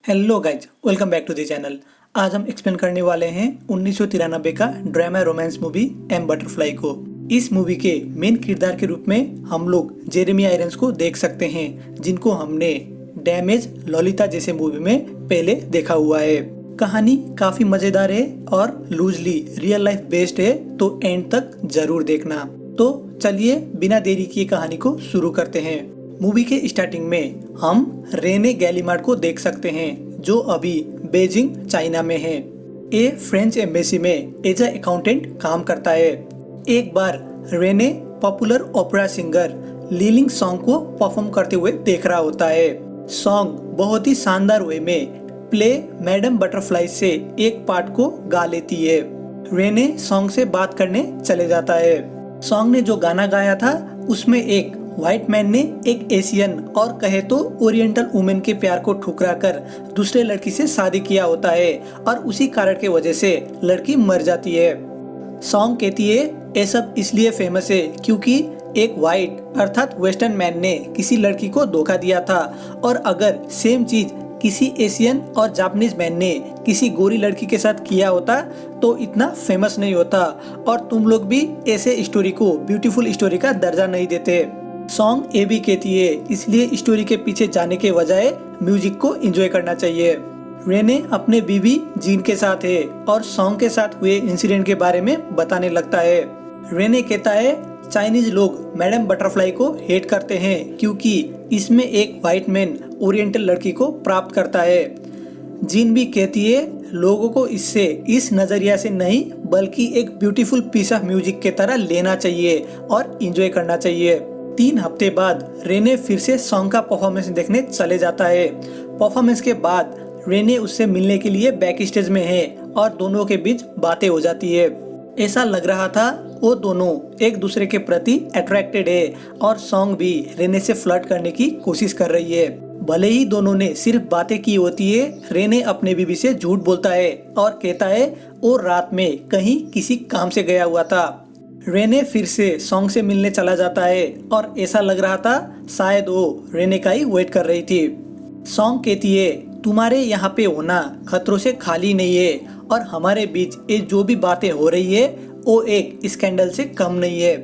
Hello guys, welcome back to the channel. आज हम explain करने वाले हैं 1993 का drama romance movie M Butterfly को। इस मूवी के मेन किरदार के रूप में हम लोग जेरेमी आयरन्स को देख सकते हैं, जिनको हमने डैमेज ललिता जैसे मूवी में पहले देखा हुआ है। कहानी काफी मजेदार है और लूजली रियल लाइफ बेस्ड है, तो एंड तक जरूर देखना। तो चलिए बिना देरी किए कहानी को शुरू करते हैं। मूवी के स्टार्टिंग में हम रेने गैलीमार्ड को देख सकते हैं, जो अभी बीजिंग चाइना में है। ये फ्रेंच एम्बेसी में एज अ अकाउंटेंट काम करता है। एक बार रेने पॉपुलर ओपेरा सिंगर लीलिंग सॉन्ग को परफॉर्म करते हुए देख रहा होता है। सॉन्ग बहुत ही शानदार वे में प्ले मैडम बटरफ्लाई से एक पार्ट को गा लेती है। रेने सॉन्ग से बात करने चले जाता है। सॉन्ग ने जो गाना गाया था उसमें एक व्हाइट मैन ने एक एशियन और कहे तो ओरिएंटल वुमेन के प्यार को ठुकरा कर दूसरे लड़की से शादी किया होता है और उसी कारण के वजह से लड़की मर जाती है। सॉन्ग कहती है ये सब इसलिए फेमस है क्योंकि एक व्हाइट अर्थात वेस्टर्न मैन ने किसी लड़की को धोखा दिया था, और अगर सेम चीज किसी एशियन और जापानीज मैन ने किसी गोरी लड़की के साथ किया होता तो इतना फेमस नहीं होता, और तुम लोग भी ऐसे स्टोरी को ब्यूटीफुल स्टोरी का दर्जा नहीं देते। सॉन्ग ये भी कहती है इसलिए स्टोरी के पीछे जाने के बजाय म्यूजिक को एंजॉय करना चाहिए। रेने अपने बीवी जीन के साथ है और सॉन्ग के साथ हुए इंसिडेंट के बारे में बताने लगता है। रेने कहता है चाइनीज लोग मैडम बटरफ्लाई को हेट करते हैं क्योंकि इसमें एक व्हाइट मैन ओरिएंटल लड़की को प्राप्त करता है। जीन भी कहती है लोगों को इससे इस नजरिया से नहीं बल्कि एक ब्यूटीफुल पीस ऑफ म्यूजिक के तरह लेना चाहिए और एंजॉय करना चाहिए। 3 हफ्ते बाद रेने फिर से सॉन्ग का परफॉर्मेंस देखने चले जाता है। परफॉर्मेंस के बाद रेने उससे मिलने के लिए बैक स्टेज में है और दोनों के बीच बातें हो जाती है। ऐसा लग रहा था वो दोनों एक दूसरे के प्रति अट्रैक्टेड है और सॉन्ग भी रेने से फ्लर्ट करने की कोशिश कर रही है। भले ही दोनों ने सिर्फ बातें की होती है, रेने अपने बीवी से झूठ बोलता है और कहता है वो रात में कहीं किसी काम से गया हुआ था। रेने फिर से सॉन्ग से मिलने चला जाता है और ऐसा लग रहा था शायद वो रेने का ही वेट कर रही थी। सॉन्ग कहती है तुम्हारे यहाँ पे होना खतरों से खाली नहीं है और हमारे बीच ये जो भी बातें हो रही है वो एक स्कैंडल से कम नहीं है।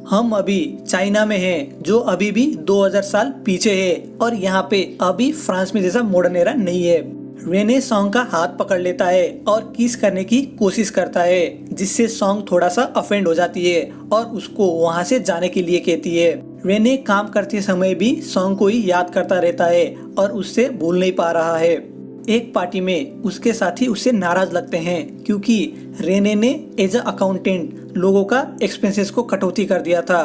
हम अभी चाइना में हैं जो अभी भी 2000 साल पीछे है और यहाँ पे अभी फ्रांस में जैसा मॉडर्न एरा नहीं है। रेने सॉन्ग का हाथ पकड़ लेता है और किस करने की कोशिश करता है, जिससे सॉन्ग थोड़ा सा अफेंड हो जाती है और उसको वहाँ से जाने के लिए कहती है। रेने काम करते समय भी सॉन्ग को ही याद करता रहता है और उससे भूल नहीं पा रहा है। एक पार्टी में उसके साथी उससे नाराज लगते हैं क्योंकि रेने ने एज अ अकाउंटेंट लोगों का एक्सपेंसेस को कटौती कर दिया था।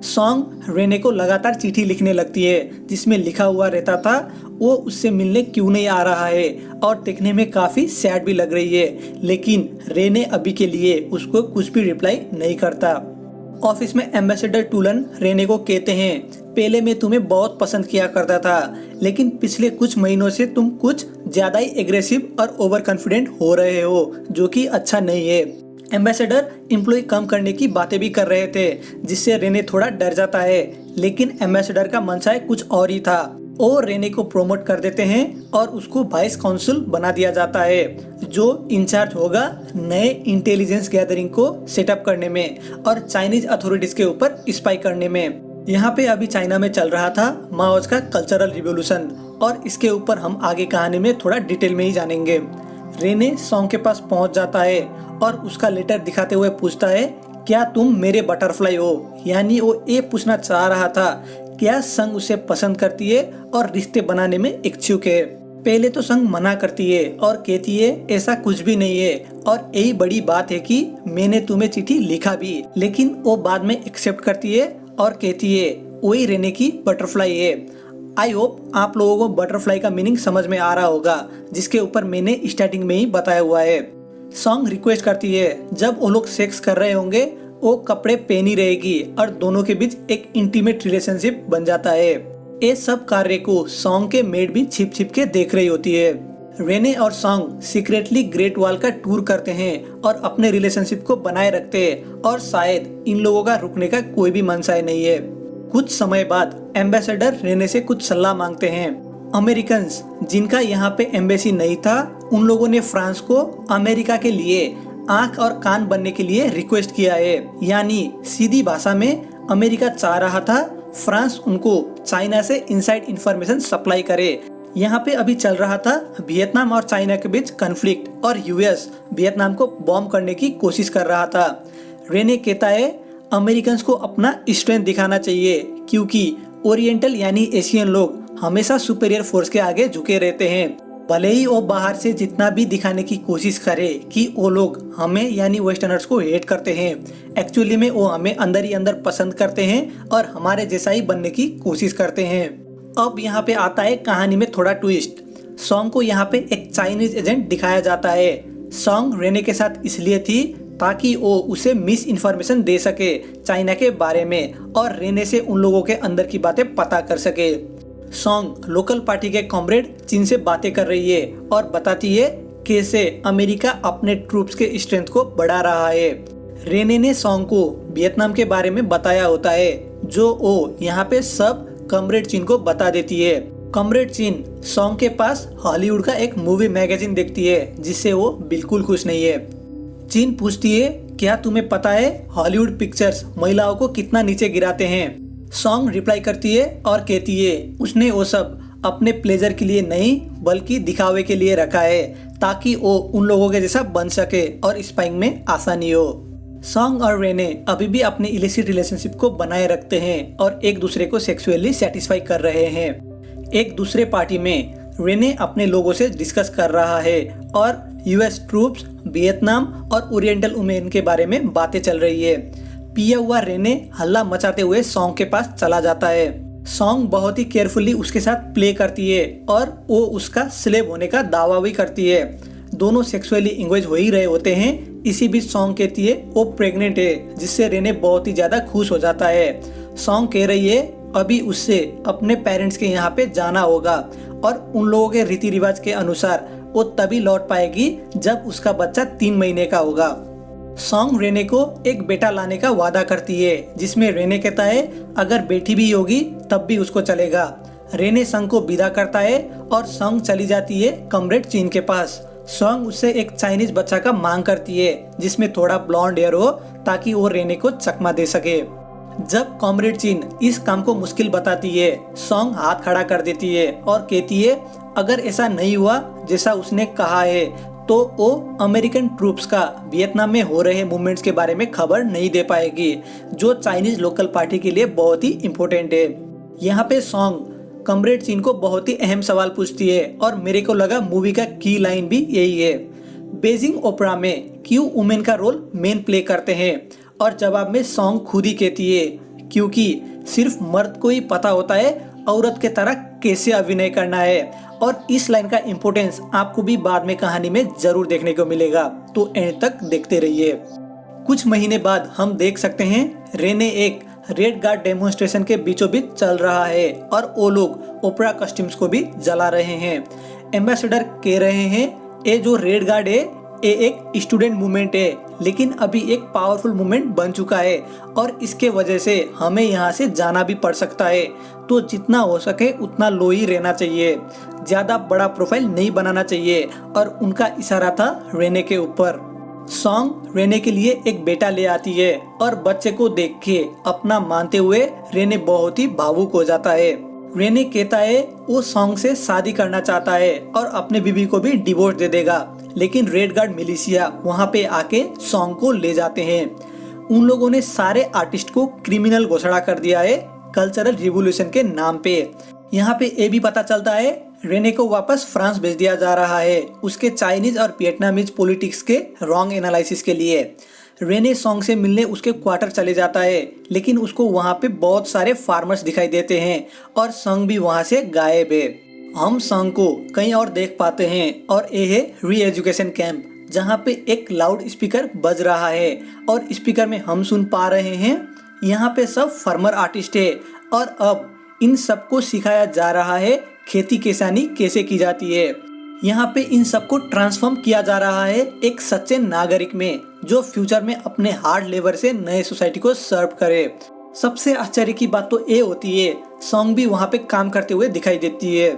सॉन्ग रेने को लगातार चिट्ठी लिखने लगती है जिसमें लिखा हुआ रहता था वो उससे मिलने क्यों नहीं आ रहा है और देखने में काफी सैड भी लग रही है, लेकिन रेने अभी के लिए उसको कुछ भी रिप्लाई नहीं करता। ऑफिस में एम्बेसडर टूलन रेने को कहते हैं पहले मैं तुम्हें बहुत पसंद किया करता था, लेकिन पिछले कुछ महीनों से तुम कुछ ज्यादा ही एग्रेसिव और ओवर कॉन्फिडेंट हो रहे हो, जो कि अच्छा नहीं है। एम्बेसडर एम्प्लॉय कम करने की बातें भी कर रहे थे जिससे रेने थोड़ा डर जाता है, लेकिन एम्बेसडर का मनसा कुछ और ही था। और रेने को प्रमोट कर देते हैं और उसको वाइस काउंसिल बना दिया जाता है जो इंचार्ज होगा नए इंटेलिजेंस गैदरिंग को सेटअप करने में और चाइनीज अथॉरिटीज के ऊपर स्पाई करने में। यहाँ पे अभी चाइना में चल रहा था माओज का कल्चरल रिवॉल्यूशन और इसके ऊपर हम आगे कहानी में थोड़ा डिटेल में ही जानेंगे। रेने सॉन्ग के पास पहुंच जाता है और उसका लेटर दिखाते हुए पूछता है क्या तुम मेरे बटरफ्लाई हो, यानी वो ये पूछना चाह रहा था क्या संग उसे पसंद करती है और रिश्ते बनाने में इच्छुक है। पहले तो संग मना करती है और कहती है ऐसा कुछ भी नहीं है और यही बड़ी बात है कि मैंने तुम्हें चिट्ठी लिखा भी, लेकिन वो बाद में एक्सेप्ट करती है और कहती है वही रेने की बटरफ्लाई है। आई होप आप लोगों को बटरफ्लाई का मीनिंग समझ में आ रहा होगा, जिसके ऊपर मैंने स्टार्टिंग में ही बताया हुआ है। सॉन्ग रिक्वेस्ट करती है जब वो लोग सेक्स कर रहे होंगे वो कपड़े पहनी रहेगी और दोनों के बीच एक इंटीमेट रिलेशनशिप बन जाता है। ये सब कार्य को सॉन्ग के मेड भी छिप छिप के देख रही होती है। रेने और सॉन्ग सीक्रेटली ग्रेट वॉल का टूर करते हैं और अपने रिलेशनशिप को बनाए रखते हैं और शायद इन लोगों का रुकने का कोई भी मनसा नहीं है। कुछ समय बाद एम्बेसडर रेने से कुछ सलाह मांगते हैं अमेरिकन्स जिनका यहाँ पे एम्बेसी नहीं था, उन लोगों ने फ्रांस को अमेरिका के लिए आंख और कान बनने के लिए रिक्वेस्ट किया है। यानी सीधी भाषा में अमेरिका चाह रहा था फ्रांस उनको चाइना से इनसाइड इंफॉर्मेशन सप्लाई करे। यहाँ पे अभी चल रहा था वियतनाम और चाइना के बीच कन्फ्लिक्ट और यूएस वियतनाम को बॉम्ब करने की कोशिश कर रहा था। रेने कहता है अमेरिकन्स को अपना स्ट्रेंथ दिखाना चाहिए, क्योंकि ओरिएंटल यानी एशियन लोग हमेशा सुपीरियर फोर्स के आगे झुके रहते हैं। भले ही वो बाहर से जितना भी दिखाने की कोशिश करे कि वो लोग हमें यानी वेस्टर्नर्स को हेट करते हैं, एक्चुअली में वो हमें अंदर ही अंदर पसंद करते हैं और हमारे जैसा ही बनने की कोशिश करते हैं। अब यहाँ पे आता है कहानी में थोड़ा ट्विस्ट। सॉन्ग को यहाँ पे एक चाइनीज एजेंट दिखाया जाता है। सॉन्ग रेने के साथ इसलिए थी ताकि वो उसे मिस इन्फॉर्मेशन दे सके चाइना के बारे में और रेने से उन लोगों के अंदर की बातें पता कर सके। सॉन्ग लोकल पार्टी के कॉमरेड चीन से बातें कर रही है और बताती है कैसे अमेरिका अपने ट्रूप्स के स्ट्रेंथ को बढ़ा रहा है। रेने ने सॉन्ग को वियतनाम के बारे में बताया होता है, जो वो यहाँ पे सब कॉमरेड चीन को बता देती है। कॉमरेड चीन सॉन्ग के पास हॉलीवुड का एक मूवी मैगजीन देखती है, जिससे वो बिल्कुल खुश नहीं है। चीन पूछती है क्या तुम्हें पता है हॉलीवुड पिक्चर्स महिलाओं को कितना नीचे गिराते हैं। सॉन्ग रिप्लाई करती है और कहती है उसने वो सब अपने प्लेजर के लिए नहीं बल्कि दिखावे के लिए रखा है, ताकि वो उन लोगों के जैसा बन सके और स्पाइंग में आसानी हो। सॉन्ग और रेने अभी भी अपने इलिसिट रिलेशनशिप को बनाए रखते हैं और एक दूसरे को सेक्सुअली सेटिस्फाई कर रहे हैं। एक दूसरे पार्टी में रेने अपने लोगों से डिस्कस कर रहा है और यूएस ट्रूप्स वियतनाम और ओरिएंटल वुमेन के बारे में बातें चल रही है। पिया हुआ रेने हल्ला मचाते हुए सॉन्ग के पास चला जाता है। सॉन्ग बहुत ही केयरफुली उसके साथ प्ले करती है और वो उसका स्लेव होने का दावा भी करती है। दोनों सेक्सुअली इंगेज हो ही रहे होते हैं। इसी बीच सॉन्ग कहती है वो प्रेग्नेंट है, जिससे रेने बहुत ही ज्यादा खुश हो जाता है। सॉन्ग कह रही है अभी उससे अपने पेरेंट्स के यहाँ पे जाना होगा और उन लोगों के रीति रिवाज के अनुसार वो तभी लौट पाएगी जब उसका बच्चा 3 महीने का होगा। सॉन्ग रेने को एक बेटा लाने का वादा करती है, जिसमें रेने कहता है अगर बेटी भी होगी तब भी उसको चलेगा। रेने सॉन्ग को विदा करता है और सॉन्ग चली जाती है कॉमरेड चीन के पास। सॉन्ग उससे एक चाइनीज बच्चा का मांग करती है जिसमें थोड़ा ब्लॉन्ड हेयर हो, ताकि वो रेने को चकमा दे सके। जब कॉमरेड चीन इस काम को मुश्किल बताती है, सॉन्ग हाथ खड़ा कर देती है और कहती है अगर ऐसा नहीं हुआ जैसा उसने कहा है तो वो अमेरिकन ट्रूप्स का वियतनाम में हो रहे मूवमेंट्स के बारे में खबर नहीं दे पाएगी, जो चाइनीज लोकल पार्टी के लिए बहुत ही इम्पोर्टेंट है। यहाँ पे सॉन्ग कॉमरेड चीन को बहुत ही अहम सवाल पूछती है और मेरे को लगा मूवी का की लाइन भी यही है। बेजिंग ओपेरा में क्यों वुमेन का रोल मेन प्ले करते हैं, और जवाब में सॉन्ग खुद ही कहती है क्योंकि सिर्फ मर्द को ही पता होता है औरत के तरह कैसे अभिनय करना है। और इस लाइन का इम्पोर्टेंस आपको भी बाद में कहानी में जरूर देखने को मिलेगा, तो एंड तक देखते रहिए। कुछ महीने बाद हम देख सकते हैं रेने एक रेड गार्ड डेमोन्स्ट्रेशन के बीचों बीच चल रहा है और वो लोग ओपेरा कॉस्ट्यूम्स को भी जला रहे हैं। एम्बेसडर कह रहे हैं ये जो रेड गार्ड है ये एक स्टूडेंट मूवमेंट है, लेकिन अभी एक पावरफुल मूवमेंट बन चुका है और इसके वजह से हमें यहाँ से जाना भी पड़ सकता है, तो जितना हो सके उतना लो ही रहना चाहिए, ज्यादा बड़ा प्रोफाइल नहीं बनाना चाहिए। और उनका इशारा था रेने के ऊपर। सॉन्ग रेने के लिए एक बेटा ले आती है और बच्चे को देख के अपना मानते हुए रेने बहुत ही भावुक हो जाता है। रेने कहता है वो सॉन्ग से शादी करना चाहता है और अपने बीवी को भी डिवोर्स दे देगा, लेकिन रेड गार्ड मिलिशिया वहाँ पे आके सॉन्ग को ले जाते हैं। उन लोगों ने सारे आर्टिस्ट को क्रिमिनल घोषणा कर दिया है कल्चरल रिवॉल्यूशन के नाम पे। यहाँ पे ये भी पता चलता है रेने को वापस फ्रांस भेज दिया जा रहा है उसके चाइनीज और वियतनामीज पॉलिटिक्स के रॉन्ग एनालिसिस के लिए। रेने सॉन्ग से मिलने उसके क्वार्टर चले जाता है, लेकिन उसको वहाँ पे बहुत सारे फार्मर्स दिखाई देते हैं और सॉन्ग भी वहाँ से गायब है। हम सॉन्ग को कहीं और देख पाते हैं और ये है री एजुकेशन कैंप, जहाँ पे एक लाउड स्पीकर बज रहा है और स्पीकर में हम सुन पा रहे हैं यहाँ पे सब फार्मर आर्टिस्ट है और अब इन सबको सिखाया जा रहा है खेती किसानी कैसे की जाती है। यहाँ पे इन सबको ट्रांसफॉर्म किया जा रहा है एक सच्चे नागरिक में, जो फ्यूचर में अपने हार्ड लेबर से नए सोसाइटी को सर्व करे। सबसे आश्चर्य की बात तो ये होती है सॉन्ग भी वहाँ पे काम करते हुए दिखाई देती है।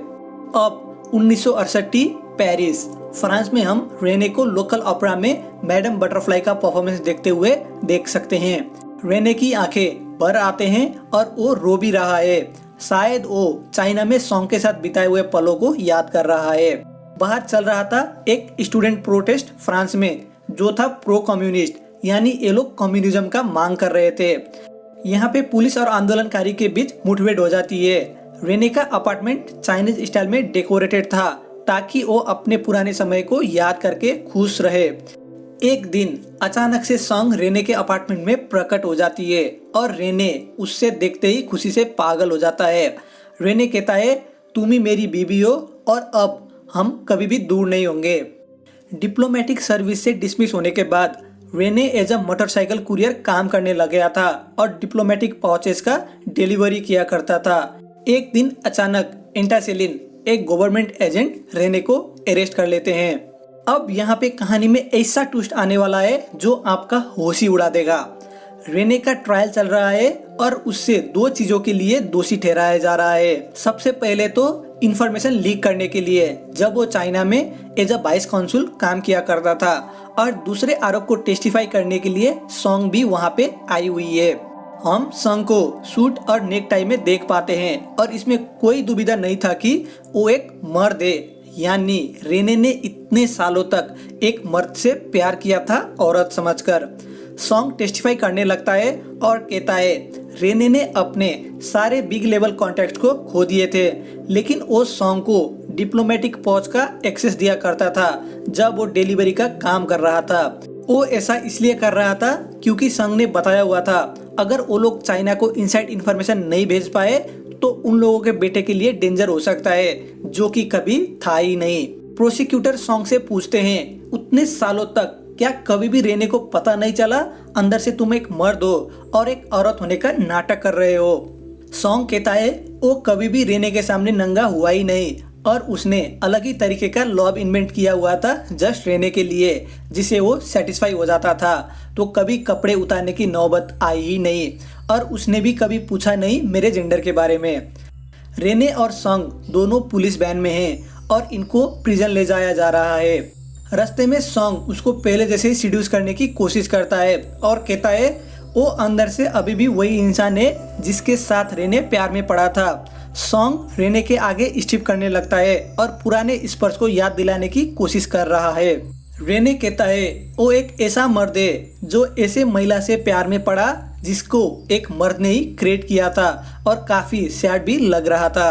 अब 1968 पेरिस, फ्रांस में हम रेने को लोकल ओपेरा में मैडम बटरफ्लाई का परफॉर्मेंस देखते हुए देख सकते हैं। रेने की आंखें भर आते हैं और वो रो भी रहा है। शायद वो चाइना में सॉन्ग के साथ बिताए हुए पलों को याद कर रहा है। बाहर चल रहा था एक स्टूडेंट प्रोटेस्ट फ्रांस में, जो था प्रो कम्युनिस्ट, यानी ये लोग कम्युनिज्म का मांग कर रहे थे। यहाँ पे पुलिस और आंदोलनकारी के बीच मुठभेड़ हो जाती है। रेने का अपार्टमेंट चाइनीज स्टाइल में डेकोरेटेड था ताकि वो अपने पुराने समय को याद करके खुश रहे। एक दिन अचानक से सॉन्ग रेने के अपार्टमेंट में प्रकट हो जाती है और रेने उससे देखते ही खुशी से पागल हो जाता है। रेने कहता है, तुम ही मेरी बीवी हो और अब हम कभी भी दूर नहीं होंगे। डिप्लोमेटिक सर्विस से डिसमिस होने के बाद Rene as a motorcycle courier काम करने लग गया था और डिप्लोमेटिक पाउचेस का डिलीवरी किया करता था। एक दिन अचानक एंटासेलिन, एक गवर्नमेंट एजेंट, रेने को अरेस्ट कर लेते हैं। अब यहाँ पे कहानी में ऐसा ट्विस्ट आने वाला है जो आपका होश ही उड़ा देगा। रेने का ट्रायल चल रहा है और उससे दो चीजों के लिए दोषी ठहराया जा रहा है। सबसे पहले तो इंफॉर्मेशन लीक करने के लिए, जब वो चाइना में एज अ वाइस कॉन्सुल काम किया करता था, और दूसरे आरोप को टेस्टिफाई करने के लिए सॉन्ग भी वहाँ पे आई हुई है। हम सॉन्ग को सूट और नेक टाई में देख पाते हैं और इसमें कोई दुविधा नहीं था कि वो एक मर्द है, यानी रेने ने इतने सालों तक एक मर्द से प्यार किया था औरत समझकर। सॉन्ग टेस्टिफाई करने लगता है और कहता है, रेने ने अपने सारे बिग लेवल कॉन्टैक्ट को खो दिए थे, लेकिन वो सॉन्ग को डिप्लोमेटिक पहुंच का एक्सेस दिया करता था जब वो डिलीवरी का काम कर रहा था। वो ऐसा इसलिए कर रहा था क्योंकि संघ ने बताया हुआ था अगर वो लोग चाइना को इनसाइड इन्फॉर्मेशन नहीं भेज पाए तो उन लोगों के बेटे के लिए डेंजर हो सकता है, जो कि कभी था ही नहीं। प्रोसिक्यूटर सॉन्ग से पूछते हैं, उतने सालों तक क्या कभी भी रेने को पता नहीं चला अंदर से तुम एक मर्द हो और एक औरत होने का नाटक कर रहे हो? सॉन्ग कहता है वो कभी भी रेने के सामने नंगा हुआ ही नहीं और उसने अलग ही तरीके का लॉब इन्वेंट किया हुआ था जस्ट रेने के लिए, जिसे वो सेटिस्फाई हो जाता था। तो कभी कपड़े उतारने की नौबत आई ही नहीं और उसने भी कभी पूछा नहीं मेरे जेंडर के बारे में। रेने और सॉन्ग दोनों पुलिस वैन में हैं और इनको प्रिजन ले जाया जा रहा है। रास्ते में सॉन्ग उसको पहले जैसे ही सीड्यूस करने की कोशिश करता है और कहता है वो अंदर से अभी भी वही इंसान है जिसके साथ रेने प्यार में पड़ा था। सॉन्ग रेने के आगे स्टिप करने लगता है और पुराने स्पर्श को याद दिलाने की कोशिश कर रहा है। रेने कहता है वो एक ऐसा मर्द है जो ऐसे महिला से प्यार में पड़ा जिसको एक मर्द ने ही क्रिएट किया था और काफी सैड भी लग रहा था।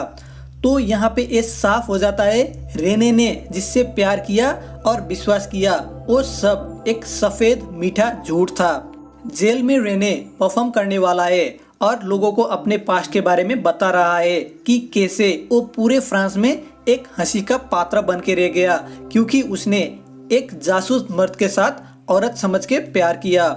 तो यहाँ पे ये साफ हो जाता है रेने ने जिससे प्यार किया और विश्वास किया वो सब एक सफेद मीठा झूठ था। जेल में रेने परफॉर्म करने वाला है और लोगों को अपने पास्ट के बारे में बता रहा है कि कैसे वो पूरे फ्रांस में एक हंसी का पात्र बन के रह गया क्योंकि उसने एक जासूस मर्द के साथ औरत समझ के प्यार किया।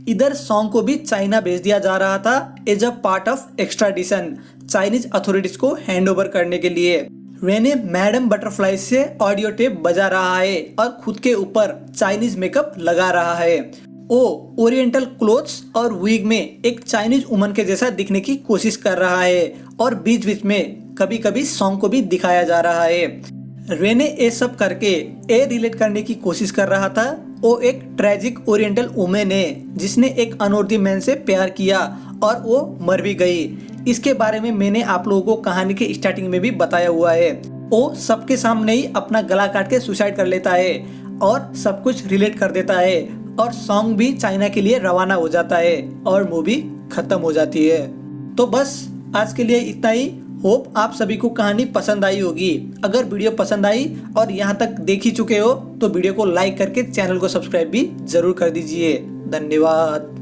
इधर सॉन्ग को भी चाइना भेज दिया जा रहा था as a part of extradition Chinese authorities को हैंड ओवर करने के लिए। रेने मैडम बटरफ्लाई से ऑडियो टेप बजा रहा है और खुद के ऊपर चाइनीज मेकअप लगा रहा है। वो ओरिएंटल क्लोथ्स और विग में एक चाइनीज वुमन के जैसा दिखने की कोशिश कर रहा है और बीच बीच में कभी कभी सॉन्ग को भी दिखाया जा रहा है। रेने ये सब करके ए रिलेट करने की कोशिश कर रहा था वो एक ट्रेजिक ओरिएंटल वुमेन है जिसने एक अनोर्थी मैन से प्यार किया और वो मर भी गई। इसके बारे में मैंने आप लोगों को कहानी के स्टार्टिंग में भी बताया हुआ है। वो सबके सामने ही अपना गला काट के सुसाइड कर लेता है और सब कुछ रिलेट कर देता है और सॉन्ग भी चाइना के लिए रवाना हो जाता है और मूवी खत्म हो जाती है। तो बस आज के लिए इतना ही। होप आप सभी को कहानी पसंद आई होगी। अगर वीडियो पसंद आई और यहाँ तक देख ही चुके हो तो वीडियो को लाइक करके चैनल को सब्सक्राइब भी जरूर कर दीजिए। धन्यवाद।